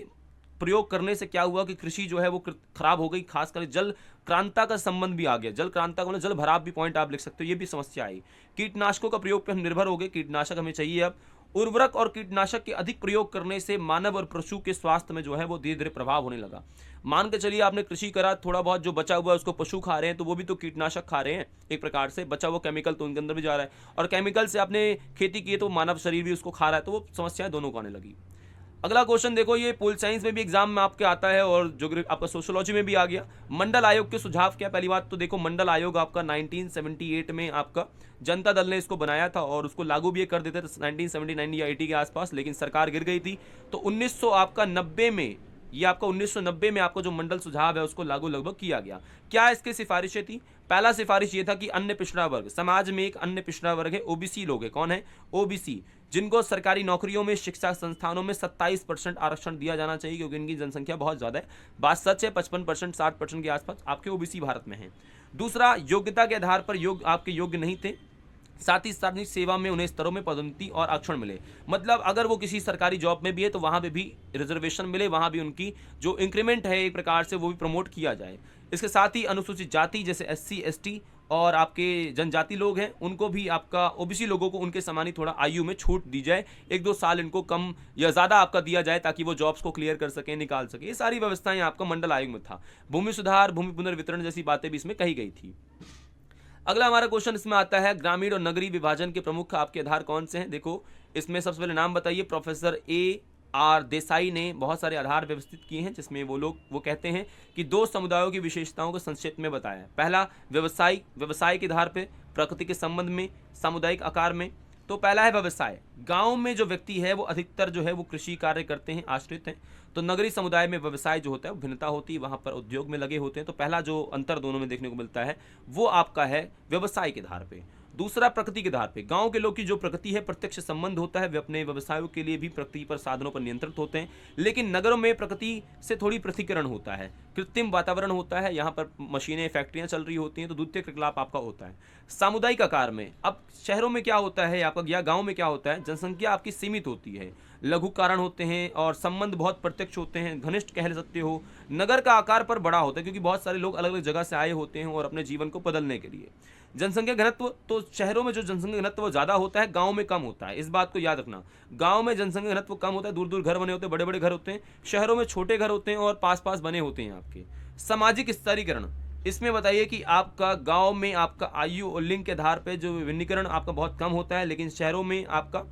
प्रयोग करने से क्या हुआ कि कृषि जो है वो खराब हो गई। खासकर जल क्रांता का संबंध भी आ गया। जल क्रांता का मतलब जल भराव भी पॉइंट आप लिख सकते हो, ये भी समस्या आई। कीटनाशकों का प्रयोग पे हम निर्भर हो गए, कीटनाशक हमें चाहिए। अब उर्वरक और कीटनाशक के अधिक प्रयोग करने से मानव और पशु के स्वास्थ्य में जो है वो धीरे धीरे प्रभाव होने लगा। मान के चलिए आपने कृषि करा, थोड़ा बहुत जो बचा हुआ है उसको पशु खा रहे हैं, तो वो भी तो कीटनाशक खा रहे हैं एक प्रकार से। बचा हुआ केमिकल तो उनके अंदर भी जा रहा है, और केमिकल से आपने खेती की है तो मानव शरीर भी उसको खा रहा है, तो वो समस्याएं दोनों को आने लगी। अगला क्वेश्चन देखो, ये पोल साइंस में भी एग्जाम में आपके आता है और जो आपका सोशियोलॉजी में भी आ गया। मंडल आयोग के सुझाव क्या? पहली बात तो देखो, मंडल आयोग आपका 1978 में आपका जनता दल ने इसको बनाया था और उसको लागू भी कर देते थे 1979 या 80 के आसपास, लेकिन सरकार गिर गई थी। तो 1990 में, ये आपका 1990 में आपका जो मंडल सुझाव है उसको लागू लगभग किया गया। क्या इसकी सिफारिशें थी? पहला सिफारिश ये था कि अन्य पिछड़ा वर्ग, समाज में एक अन्य पिछड़ा वर्ग है, ओबीसी लोग है। कौन है? ओबीसी, जिनको सरकारी नौकरियों में, शिक्षा संस्थानों में 27% आरक्षण दिया जाना चाहिए, क्योंकि इनकी जनसंख्या बहुत ज्यादा है। बात सच है, 55% 60% के आसपास आपके ओबीसी भारत में है। दूसरा, योग्यता के आधार पर आपके योग्य नहीं थे, साथ ही सार्वजनिक सेवा में उन्हें स्तरों में पदोन्नति और आरक्षण मिले। मतलब अगर वो किसी सरकारी जॉब में भी है तो वहां पे भी रिजर्वेशन मिले, वहां भी उनकी जो इंक्रीमेंट है एक प्रकार से वो भी प्रमोट किया जाए। इसके साथ ही अनुसूचित जाति जैसे एससी, एसटी और आपके जनजाति लोग हैं, उनको भी आपका, ओबीसी लोगों को उनके समान ही थोड़ा आयु में छूट दी जाए, 1-2 साल इनको कम या ज़्यादा आपका दिया जाए ताकि वो जॉब्स को क्लियर कर सकें, निकाल सके। ये सारी व्यवस्थाएं आपका मंडल आयोग में था। भूमि सुधार, भूमि पुनर्वितरण जैसी बातें भी इसमें कही गई थी। अगला हमारा क्वेश्चन इसमें आता है, ग्रामीण और नगरीय विभाजन के प्रमुख आपके आधार कौन से हैं? देखो, इसमें सबसे पहले नाम बताइए। प्रोफेसर AR देसाई ने बहुत सारे आधार व्यवस्थित किए हैं, जिसमें वो कहते हैं कि 2 समुदायों की विशेषताओं को संक्षेप में बताया है। पहला, व्यवसाय के आधार पर, प्रकृति के संबंध में, सामुदायिक आकार में। तो पहला है व्यवसाय। गांव में जो व्यक्ति है वो अधिकतर जो है वो कृषि कार्य करते हैं, आश्रित हैं। तो नगरीय समुदाय में व्यवसाय जो होता है वो भिन्नता होती है, वहां पर उद्योग में लगे होते हैं। तो पहला जो अंतर दोनों में देखने को मिलता है वो आपका है व्यवसाय के आधार पे। दूसरा, प्रकृति के आधार पे। गांव के लोग की जो प्रकृति है, प्रत्यक्ष संबंध होता है, वे अपने व्यवसायों के लिए भी प्रकृति पर, साधनों पर नियंत्रित होते हैं। लेकिन नगरों में प्रकृति से थोड़ी पृथक्करण होता है, कृत्रिम वातावरण होता है, यहाँ पर मशीनें, फैक्ट्रियां चल रही होती हैं, तो द्वितीय क्रियाकलाप आपका होता है। सामुदायिक आकार में, अब शहरों में क्या होता है आपका, या गाँव में क्या होता है, जनसंख्या आपकी सीमित होती है, लघु कारण होते हैं और संबंध बहुत प्रत्यक्ष होते हैं, घनिष्ठ कह सकते हो। नगर का आकार पर बड़ा होता है, क्योंकि बहुत सारे लोग अलग अलग जगह से आए होते हैं और अपने जीवन को बदलने के लिए। जनसंख्या घनत्व, तो शहरों में जो जनसंख्या घनत्व ज़्यादा होता है, गांव में कम होता है। इस बात को याद रखना, गांव में जनसंख्या घनत्व कम होता है, दूर दूर घर बने होते हैं, बड़े बड़े घर होते हैं। शहरों में छोटे घर होते हैं और पास पास बने होते हैं आपके। सामाजिक स्तरीकरण, इसमें बताइए कि आपका गांव में आपका आयु और लिंग के आधार पर जो विभिन्नीकरण आपका बहुत कम होता है, लेकिन शहरों में आपका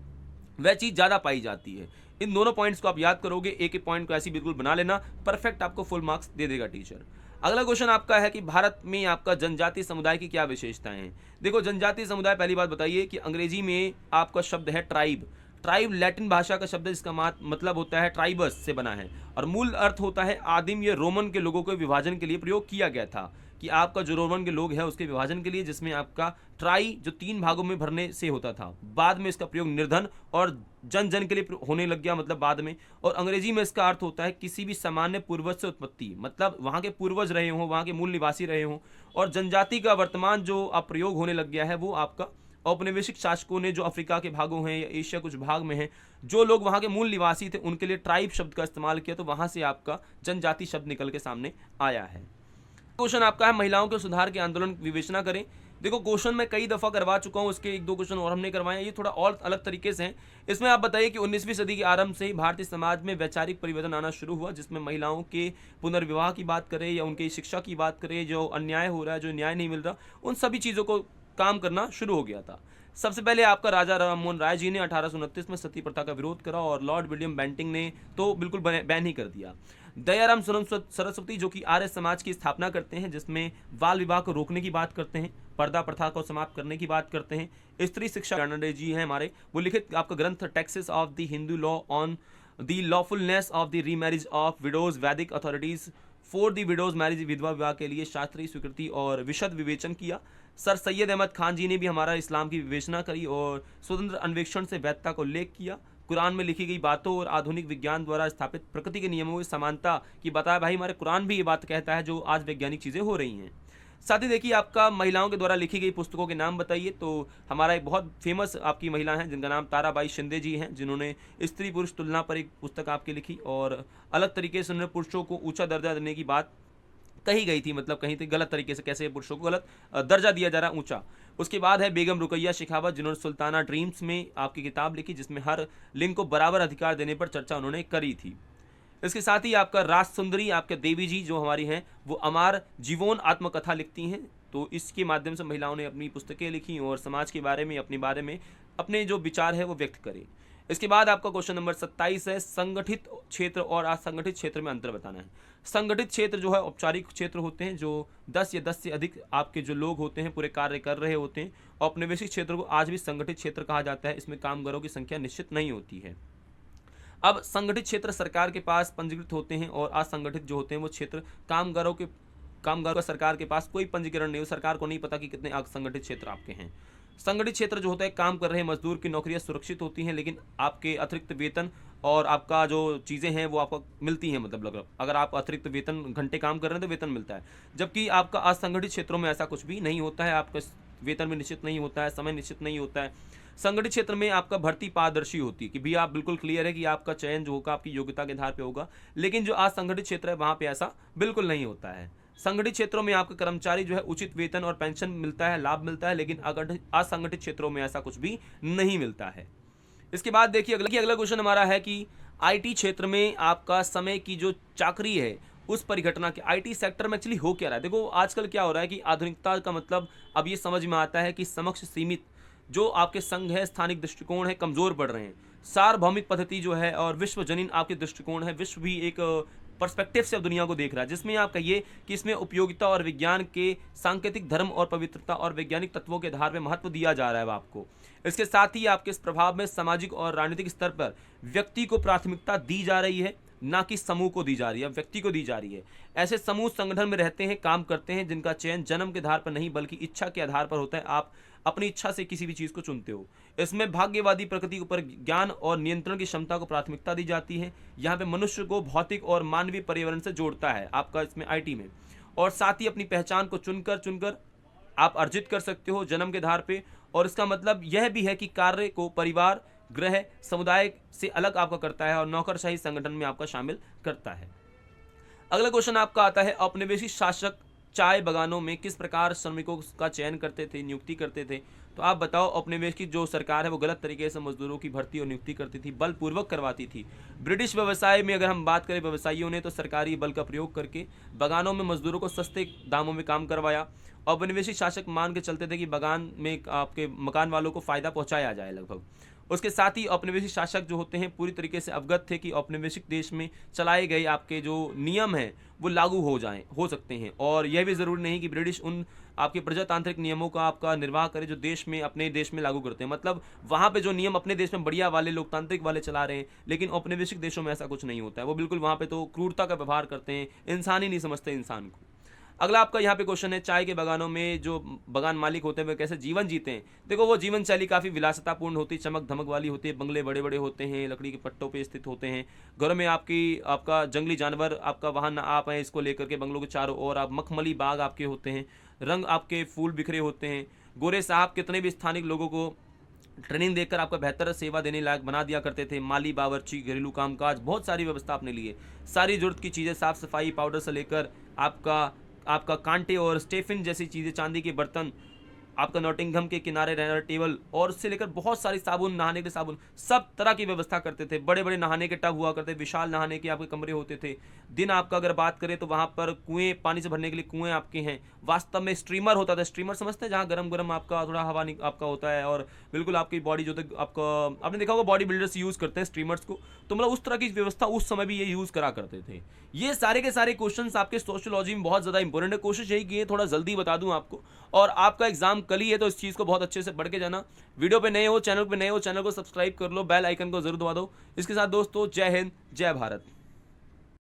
वह चीज़ ज़्यादा पाई जाती है। इन दोनों पॉइंट्स को आप याद करोगे, एक एक पॉइंट को ऐसी बिल्कुल बना लेना, परफेक्ट आपको फुल मार्क्स दे देगा टीचर। अगला क्वेश्चन आपका है कि भारत में आपका जनजातीय समुदाय की क्या विशेषताएं हैं? देखो, जनजातीय समुदाय, पहली बात बताइए कि अंग्रेजी में आपका शब्द है ट्राइब। ट्राइब लैटिन भाषा का शब्द है, जिसका मतलब होता है ट्राइबस से बना है, और मूल अर्थ होता है आदिम। ये रोमन के लोगों के विभाजन के लिए प्रयोग किया गया था, कि आपका जो रोमन के लोग है उसके विभाजन के लिए, जिसमें आपका ट्राई जो 3 भागों में भरने से होता था। बाद में इसका प्रयोग निर्धन और जन जन के लिए होने लग गया, मतलब बाद में। और अंग्रेजी में इसका अर्थ होता है किसी भी सामान्य पूर्वज से उत्पत्ति, मतलब वहाँ के पूर्वज रहे हों, वहाँ के मूल निवासी रहे हों। और जनजाति का वर्तमान जो अब प्रयोग होने लग गया है वो आपका औपनिवेशिक शासकों ने, जो अफ्रीका के भागों हैं या एशिया कुछ भाग में हैं, जो लोग वहाँ के मूल निवासी थे, उनके लिए ट्राइब शब्द का इस्तेमाल किया, तो वहाँ से आपका जनजाति शब्द निकल के सामने आया है। क्वेश्चन आपका है, महिलाओं के सुधार के आंदोलन विवेचना करें। देखो, क्वेश्चन मैं कई दफ़ा करवा चुका हूँ, उसके 1-2 क्वेश्चन और हमने करवाए हैं, ये थोड़ा और अलग तरीके से हैं। इसमें आप बताइए कि 19वीं सदी के आरंभ से ही भारतीय समाज में वैचारिक परिवर्तन आना शुरू हुआ, जिसमें महिलाओं के पुनर्विवाह की बात करें या उनकी शिक्षा की बात करें, जो अन्याय हो रहा है, जो न्याय नहीं मिल रहा, उन सभी चीज़ों को काम करना शुरू हो गया था। सबसे पहले आपका राजा राममोहन राय जी ने 1829 में सती प्रथा का विरोध करा, और लॉर्ड विलियम बेंटिंग ने तो बिल्कुल बैन ही कर दिया। दयाराम सरस्वती, जो कि आर्य समाज की स्थापना करते हैं, जिसमें बाल विवाह को रोकने की बात करते हैं, पर्दा प्रथा को समाप्त करने की बात करते हैं। स्त्री शिक्षा गणडे जी हैं हमारे, वो लिखित आपका ग्रंथ texts of the Hindu law on the lawfulness of the remarriage of widows, Vedic authorities for the widows marriage, विधवा विवाह के लिए शास्त्रीय स्वीकृति और विशद विवेचन किया। सर सैयद अहमद खान जी ने भी हमारा इस्लाम की विवेचना करी और स्वतंत्र अन्वेषण से वैधता को उल्लेख किया। कुरान में लिखी गई बातों और आधुनिक विज्ञान द्वारा स्थापित प्रकृति के नियमों की समानता की बताया भाई हमारे कुरान भी ये बात कहता है जो आज वैज्ञानिक चीज़ें हो रही हैं। साथ ही देखिए आपका महिलाओं के द्वारा लिखी गई पुस्तकों के नाम बताइए। तो हमारा एक बहुत फेमस आपकी महिला हैं जिनका नाम ताराबाई शिंदे जी हैं, जिन्होंने स्त्री पुरुष तुलना पर एक पुस्तक आपकी लिखी और अलग तरीके से उन्होंने पुरुषों को ऊंचा दर्जा देने की बात कही गई थी, मतलब कहीं थी गलत तरीके से कैसे पुरुषों को गलत दर्जा दिया जा रहा है ऊंचा। उसके बाद है बेगम रुकैया शेखावत, जिन्होंने सुल्ताना ड्रीम्स में आपकी किताब लिखी जिसमें हर लिंग को बराबर अधिकार देने पर चर्चा उन्होंने करी थी। इसके साथ ही आपका राज सुंदरी आपके देवी जी जो हमारी हैं वो अमार जीवोन आत्मकथा लिखती हैं। तो इसके माध्यम से महिलाओं ने अपनी पुस्तकें लिखी और समाज के बारे में अपने अपने जो विचार है वो व्यक्त करे। इसके बाद आपका क्वेश्चन नंबर 27 है, संगठित क्षेत्र और असंगठित क्षेत्र में अंतर बताना है। संगठित क्षेत्र जो है औपचारिक क्षेत्र होते हैं जो 10 या 10 से अधिक आपके जो लोग होते हैं पूरे कार्य कर रहे होते हैं। औपनिवेशिक क्षेत्र को आज भी संगठित क्षेत्र कहा जाता है। इसमें कामगारों की संख्या निश्चित नहीं होती है। अब संगठित क्षेत्र सरकार के पास पंजीकृत होते हैं और असंगठित जो होते हैं वो क्षेत्र कामगारों का सरकार के पास कोई पंजीकरण नहीं हो, सरकार को नहीं पता कि कितने असंगठित क्षेत्र आपके हैं। संगठित क्षेत्र जो होता है काम कर रहे मजदूर की नौकरियां सुरक्षित होती हैं लेकिन आपके अतिरिक्त वेतन और आपका जो चीज़ें हैं वो आपको मिलती हैं, मतलब अगर आप अतिरिक्त वेतन घंटे काम कर रहे हैं तो वेतन मिलता है। जबकि आपका असंगठित क्षेत्रों में ऐसा कुछ भी नहीं होता है, आपका वेतन भी निश्चित नहीं होता है, समय निश्चित नहीं होता है। संगठित क्षेत्र में आपका भर्ती पारदर्शी होती है कि भी आप बिल्कुल क्लियर है कि आपका चयन जो होगा आपकी योग्यता के आधार पे होगा, लेकिन जो असंगठित क्षेत्र है वहाँ पे ऐसा बिल्कुल नहीं होता है। संगठित क्षेत्रों में आपका कर्मचारी जो है उचित वेतन और पेंशन मिलता है, लाभ मिलता है, लेकिन असंगठित क्षेत्रों में ऐसा कुछ भी नहीं मिलता है। इसके बाद देखिए अगला क्वेश्चन हमारा है कि आईटी क्षेत्र में आपका समय की जो चाकरी है उस परिघटना के आईटी सेक्टर में एक्चुअली हो क्या रहा है। देखो आजकल क्या हो रहा है कि आधुनिकता का मतलब अब ये समझ में आता है कि समक्ष सीमित जो आपके संघ है, स्थानिक दृष्टिकोण है, कमजोर पड़ रहे हैं। सार्वभौमिक पद्धति जो है और विश्वजनीन आपके दृष्टिकोण है, विश्व भी एक पर्सपेक्टिव से अब दुनिया को देख रहा है जिसमें आप कहिए कि इसमें उपयोगिता और विज्ञान के सांकेतिक धर्म और पवित्रता और वैज्ञानिक तत्वों के आधार पर महत्व दिया जा रहा है आपको। इसके साथ ही आपके इस प्रभाव में सामाजिक और राजनीतिक स्तर पर व्यक्ति को प्राथमिकता दी जा रही है, ना कि समूह को दी जा रही है, व्यक्ति को दी जा रही है। ऐसे समूह संगठन में रहते हैं, काम करते हैं जिनका चयन जन्म के आधार पर नहीं बल्कि इच्छा के आधार पर होता है। आप अपनी इच्छा से किसी भी चीज़ को चुनते हो। इसमें भाग्यवादी प्रकृति के ऊपर ज्ञान और नियंत्रण की क्षमता को प्राथमिकता दी जाती है। यहाँ पे मनुष्य को भौतिक और मानवीय पर्यावरण से जोड़ता है आपका इसमें आईटी में, और साथ ही अपनी पहचान को चुनकर आप अर्जित कर सकते हो जन्म के आधार पे। और इसका मतलब यह भी है कि कार्य को परिवार, गृह, समुदाय से अलग आपका करता है और नौकरशाही संगठन में आपका शामिल करता है। अगला क्वेश्चन आपका आता है, औपनिवेशिक शासक चाय बागानों में किस प्रकार श्रमिकों का चयन करते थे, नियुक्ति करते थे। तो आप बताओ, औपनिवेशिक जो सरकार है वो गलत तरीके से मजदूरों की भर्ती और नियुक्ति करती थी, बलपूर्वक करवाती थी। ब्रिटिश व्यवसाय में अगर हम बात करें, व्यवसायियों ने तो सरकारी बल का प्रयोग करके बागानों में मजदूरों को सस्ते दामों में काम करवाया। औपनिवेशिक शासक मान के चलते थे कि बागान में आपके मकान वालों को फायदा पहुंचाया जाए लगभग। उसके साथ ही औपनिवेशिक शासक जो होते हैं पूरी तरीके से अवगत थे कि औपनिवेशिक देश में चलाए गए आपके जो नियम हैं वो लागू हो सकते हैं, और यह भी ज़रूरी नहीं कि ब्रिटिश उन आपके प्रजातांत्रिक नियमों का आपका निर्वाह करे जो देश में अपने देश में लागू करते हैं। मतलब वहाँ पे जो नियम अपने देश में बढ़िया वाले लोकतांत्रिक वाले चला रहे हैं, लेकिन औपनिवेशिक देशों में ऐसा कुछ नहीं होता है। वो बिल्कुल वहाँ पे तो क्रूरता का व्यवहार करते हैं, इंसान ही नहीं समझते इंसान को। अगला आपका यहाँ पे क्वेश्चन है, चाय के बागानों में जो बागान मालिक होते हैं वे कैसे जीवन जीते हैं। देखो वो जीवन शैली काफ़ी विलासितापूर्ण होती है, चमक धमक वाली होती है। बंगले बड़े बड़े होते हैं, लकड़ी के पट्टों पे स्थित होते हैं। घरों में आपका जंगली जानवर आपका वहाँ ना आ पाए इसको लेकर के बंगलों के चारों ओर आप मखमली बाग आपके होते हैं। रंग आपके फूल बिखरे होते हैं। गोरे साहब कितने भी स्थानिक लोगों को ट्रेनिंग देकर आपका बेहतर सेवा देने लायक बना दिया करते थे। माली, बावर्ची, घरेलू कामकाज, बहुत सारी व्यवस्था आपने लिए। सारी जरूरत की चीज़ें, साफ सफाई, पाउडर से लेकर आपका कांटे और स्टेफिन जैसी चीज़ें, चांदी के बर्तन, आपका नॉटिंघम के किनारे रहना टेबल, और उससे लेकर बहुत सारी साबुन, नहाने के साबुन, सब तरह की व्यवस्था करते थे। बड़े बड़े नहाने के टब हुआ करते, विशाल नहाने के आपके कमरे होते थे। दिन आपका अगर बात करें तो वहाँ पर कुएं, पानी से भरने के लिए कुएं आपके हैं। वास्तव में स्ट्रीमर होता था, स्ट्रीमर समझते हैं, जहाँ गरम गरम आपका थोड़ा हवा आपका होता है और बिल्कुल आपकी बॉडी जो आपका आपने देखा होगा बॉडी बिल्डर्स यूज़ करते हैं स्ट्रीमर्स को, तो मतलब उस तरह की व्यवस्था उस समय भी ये यूज़ करा करते थे। ये सारे के सारे क्वेश्चंस आपके सोशियोलॉजी में बहुत ज़्यादा इंपॉर्टेंट है। कोशिश यही की है थोड़ा जल्दी बता दूं आपको, और आपका एग्जाम कल ही है तो इस चीज़ को बहुत अच्छे से पढ़ के जाना। वीडियो पे नए हो, चैनल पे नए हो, चैनल को सब्सक्राइब कर लो, बेल आइकन को जरूर दबा दो। इसके साथ दोस्तों, जय हिंद, जय भारत।